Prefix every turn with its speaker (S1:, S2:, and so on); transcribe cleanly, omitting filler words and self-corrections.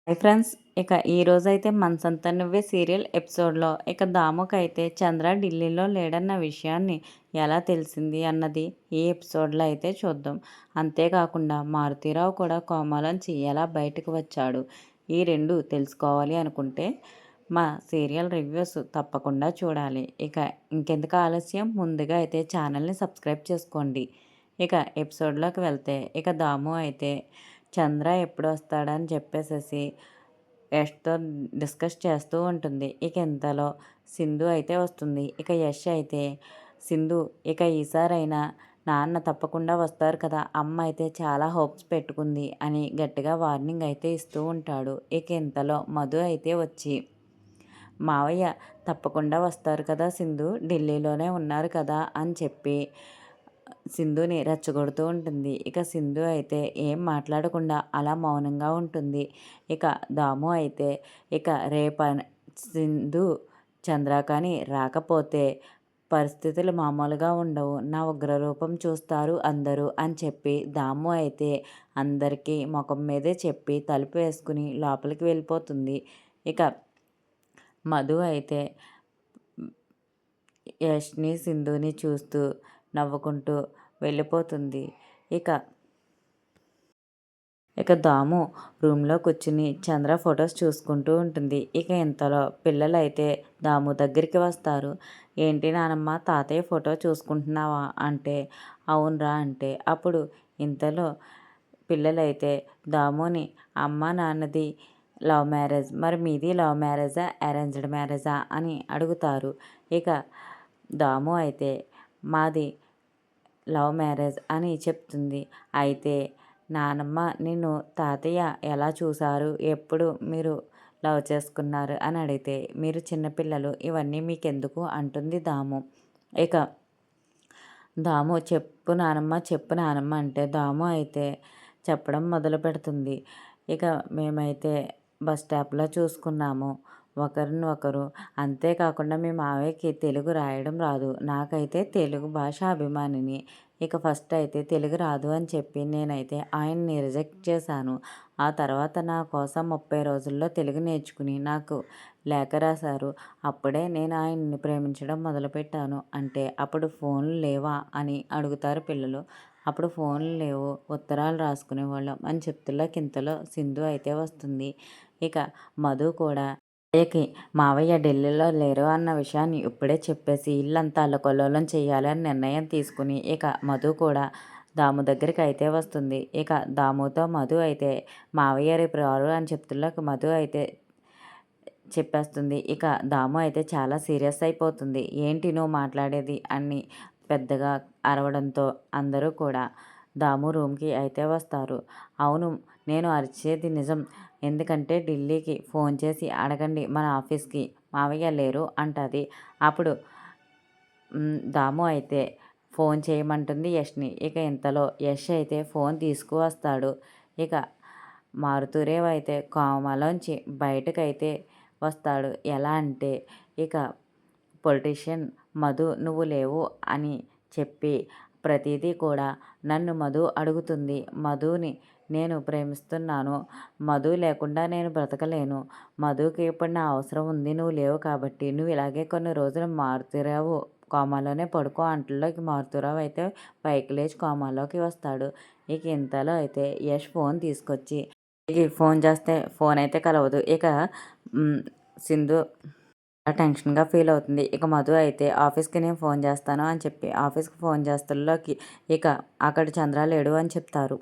S1: Hi friends. ఇక ఈరోజైతే 'మనసంతా నువ్వే' సీరియల్ ఎపిసోడ్‌లో ఇక దాముకైతే చంద్ర ఢిల్లీలో లేడన్న విషయాన్ని ఎలా తెలిసింది అన్నది ఈ ఎపిసోడ్‌లో అయితే చూద్దాం. అంతేకాకుండా మారుతీరావు కూడా కోమాలోంచి ఎలా బయటకు వచ్చాడు, ఈ 2 తెలుసుకోవాలి అనుకుంటే మా సీరియల్ రివ్యూస్ తప్పకుండా చూడాలి. ఇక ఇంకెందుకు ఆలస్యం, ముందుగా అయితే ఛానల్ని సబ్స్క్రైబ్ చేసుకోండి. ఇక ఎపిసోడ్‌లోకి వెళ్తే ఇక దాము అయితే చంద్ర ఎప్పుడు వస్తాడని చెప్పేసేసి యష్‌తో డిస్కస్ చేస్తూ ఉంటుంది. ఇక ఇంతలో సింధు అయితే వస్తుంది. ఇక యష్ అయితే సింధు ఇక ఈసారైనా నాన్న తప్పకుండా వస్తారు కదా, అమ్మ అయితే చాలా హోప్స్ పెట్టుకుంది అని గట్టిగా వార్నింగ్ అయితే ఇస్తూ ఉంటాడు. ఇక ఇంతలో మధు అయితే వచ్చి మావయ్య తప్పకుండా వస్తారు కదా సింధు, ఢిల్లీలోనే ఉన్నారు కదా అని చెప్పి సింధుని రెచ్చగొడుతూ ఉంటుంది. ఇక సింధు అయితే ఏం మాట్లాడకుండా అలా మౌనంగా ఉంటుంది. ఇక దాము అయితే ఇక సింధు చంద్ర కానీ రాకపోతే పరిస్థితులు మామూలుగా ఉండవు, నా ఉగ్రరూపం చూస్తారు అందరూ అని చెప్పి దాము అయితే అందరికీ ముఖం మీదే చెప్పి తలుపు వేసుకుని లోపలికి వెళ్ళిపోతుంది. ఇక మధు అయితే యష్ని సింధుని చూస్తూ నవ్వుకుంటూ వెళ్ళిపోతుంది. ఇక ఇక దాము రూమ్లో కూర్చుని చంద్ర ఫొటోస్ చూసుకుంటూ ఉంటుంది. ఇక ఇంతలో పిల్లలైతే దాము దగ్గరికి వస్తారు. ఏంటి నానమ్మ, తాతయ్య ఫోటో చూసుకుంటున్నావా అంటే అవునరా అంటే, అప్పుడు ఇంతలో పిల్లలైతే దాముని అమ్మ నాన్నది లవ్ మ్యారేజ్, మరి మీది లవ్ మ్యారేజా అరేంజ్డ్ మ్యారేజా అని అడుగుతారు. ఇక దాము అయితే మాది లవ్ మ్యారేజ్ అని చెప్తుంది. అయితే నానమ్మ నిన్ను తాతయ్య ఎలా చూశారు, ఎప్పుడు మీరు లవ్ చేసుకున్నారు అని అడిగితే మీరు చిన్నపిల్లలు, ఇవన్నీ మీకెందుకు అంటుంది దాము. ఇక దాము చెప్పు నానమ్మ చెప్పు నానమ్మ అంటే దాము అయితే చెప్పడం మొదలు పెడుతుంది. ఇక మేమైతే బస్ స్టాప్లో చూసుకున్నాము ఒకరిని ఒకరు. అంతేకాకుండా మీ మావయ్యకి తెలుగు రాయడం రాదు, నాకైతే తెలుగు భాష అభిమానిని. ఇక ఫస్ట్ అయితే తెలుగు రాదు అని చెప్పి నేనైతే ఆయన్ని రిజెక్ట్ చేశాను. ఆ తర్వాత నా కోసం 30 రోజుల్లో తెలుగు నేర్చుకుని నాకు లేఖ రాశారు. అప్పుడే నేను ఆయన్ని ప్రేమించడం మొదలుపెట్టాను అంటే అప్పుడు ఫోన్లు లేవా అని అడుగుతారు పిల్లలు. అప్పుడు ఫోన్లు లేవు, ఉత్తరాలు రాసుకునేవాళ్ళం అని చెప్తుల్లోకి ఇంతలో సింధు అయితే వస్తుంది. ఇక మధు కూడా మావయ్యకి మావయ్య ఢిల్లీలో లేరు అన్న విషయాన్ని ఇప్పుడే చెప్పేసి ఇల్లంతా అల్లకల్లోలం చేయాలి అని నిర్ణయం తీసుకుని ఇక మధు కూడా దాము దగ్గరికి అయితే వస్తుంది. ఇక దాముతో మధు అయితే మావయ్య రేపు రారు అని చెప్తుల్లోకి మధు అయితే చెప్పేస్తుంది. ఇక దాము అయితే చాలా సీరియస్ అయిపోతుంది. ఏంటి నువ్వు మాట్లాడేది అని పెద్దగా అరవడంతో అందరూ కూడా దాము రూమ్కి అయితే వస్తారు. అవును, నేను అరిచేది నిజం, ఎందుకంటే ఢిల్లీకి ఫోన్ చేసి అడగండి మన ఆఫీస్కి మావయ్య లేరు అంటుంది. అప్పుడు దాము అయితే ఫోన్ చేయమంటుంది యష్ని. ఇక ఇంతలో యష్ అయితే ఫోన్ తీసుకువస్తాడు. ఇక మారుతూరేవ్ అయితే కోమాలోంచి బయటకైతే వస్తాడు. ఎలా అంటే ఇక పొలిటీషియన్ మధు నువ్వు లేవు అని చెప్పి ప్రతిదీ కూడా నన్ను మధు అడుగుతుంది. మధుని నేను ప్రేమిస్తున్నాను, మధు లేకుండా నేను బ్రతకలేను, మధుకి ఇప్పుడు నా అవసరం ఉంది, నువ్వు లేవు కాబట్టి నువ్వు ఇలాగే కొన్ని రోజులు మారుతీరావు కోమాలోనే పడుకో అంటల్లోకి మారుతీరావు అయితే పైకి లేచి కోమాలోకి వస్తాడు. ఇక ఇంతలో అయితే యష్ ఫోన్ తీసుకొచ్చి ఫోన్ చేస్తే ఫోన్ అయితే కలవదు. ఇక సింధు టెన్షన్గా ఫీల్ అవుతుంది. ఇక మధు అయితే ఆఫీస్కి నేను ఫోన్ చేస్తాను అని చెప్పి ఆఫీస్కి ఫోన్ చేస్తుల్లోకి ఇక అక్కడ చంద్ర లేడు అని చెప్తారు.